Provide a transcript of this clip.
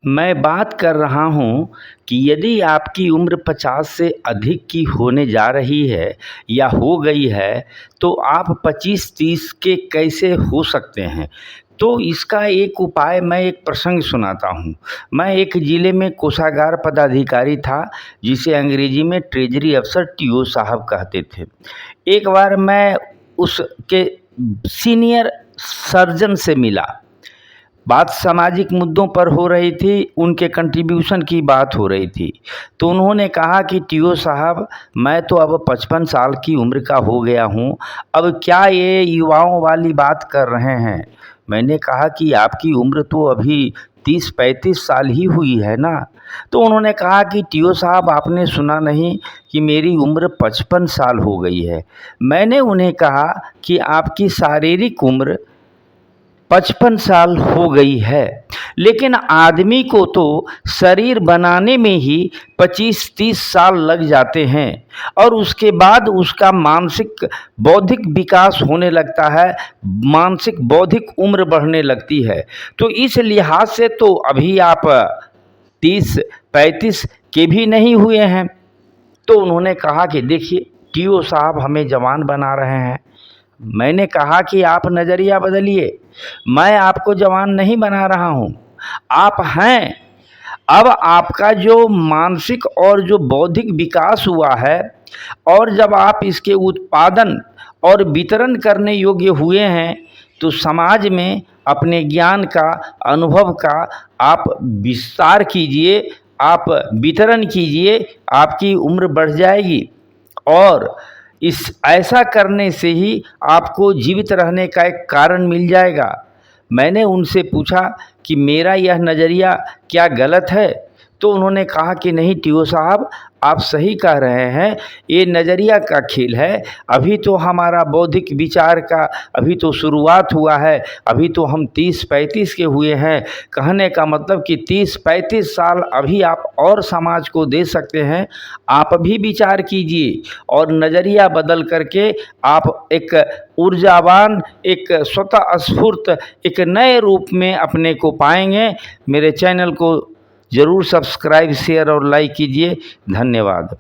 मैं बात कर रहा हूँ कि यदि आपकी उम्र 50 से अधिक की होने जा रही है या हो गई है, तो आप 25-30 के कैसे हो सकते हैं। तो इसका एक उपाय मैं एक प्रसंग सुनाता हूँ। मैं एक ज़िले में कोषागार पदाधिकारी था, जिसे अंग्रेजी में ट्रेजरी अफ़सर टीओ साहब कहते थे। एक बार मैं उसके सीनियर सर्जन से मिला। बात सामाजिक मुद्दों पर हो रही थी, उनके कंट्रीब्यूशन की बात हो रही थी। तो उन्होंने कहा कि टीओ साहब, मैं तो अब 55 साल की उम्र का हो गया हूँ, अब क्या ये युवाओं वाली बात कर रहे हैं। मैंने कहा कि आपकी उम्र तो अभी 30-35 साल ही हुई है ना। तो उन्होंने कहा कि टीओ साहब, आपने सुना नहीं कि मेरी उम्र 55 साल हो गई है। मैंने उन्हें कहा कि आपकी शारीरिक उम्र 55 साल हो गई है, लेकिन आदमी को तो शरीर बनाने में ही 25-30 साल लग जाते हैं और उसके बाद उसका मानसिक बौद्धिक विकास होने लगता है, मानसिक बौद्धिक उम्र बढ़ने लगती है। तो इस लिहाज से तो अभी आप 30-35 के भी नहीं हुए हैं। तो उन्होंने कहा कि देखिए टीओ साहब, हमें जवान बना रहे हैं। मैंने कहा कि आप नज़रिया बदलिए, मैं आपको जवान नहीं बना रहा हूँ, आप हैं। अब आपका जो मानसिक और जो बौद्धिक विकास हुआ है, और जब आप इसके उत्पादन और वितरण करने योग्य हुए हैं, तो समाज में अपने ज्ञान का, अनुभव का आप विस्तार कीजिए, आप वितरण कीजिए, आपकी उम्र बढ़ जाएगी। और इस ऐसा करने से ही आपको जीवित रहने का एक कारण मिल जाएगा। मैंने उनसे पूछा कि मेरा यह नज़रिया क्या गलत है। तो उन्होंने कहा कि नहीं टीओ साहब, आप सही कह रहे हैं, ये नज़रिया का खेल है। अभी तो हमारा बौद्धिक विचार का अभी तो शुरुआत हुआ है, अभी तो हम 30-35 के हुए हैं। कहने का मतलब कि 30-35 साल अभी आप और समाज को दे सकते हैं। आप भी विचार कीजिए और नज़रिया बदल करके आप एक ऊर्जावान, एक स्वतः स्फूर्त, एक नए रूप में अपने को पाएंगे। मेरे चैनल को ज़रूर सब्सक्राइब, शेयर और लाइक कीजिए। धन्यवाद।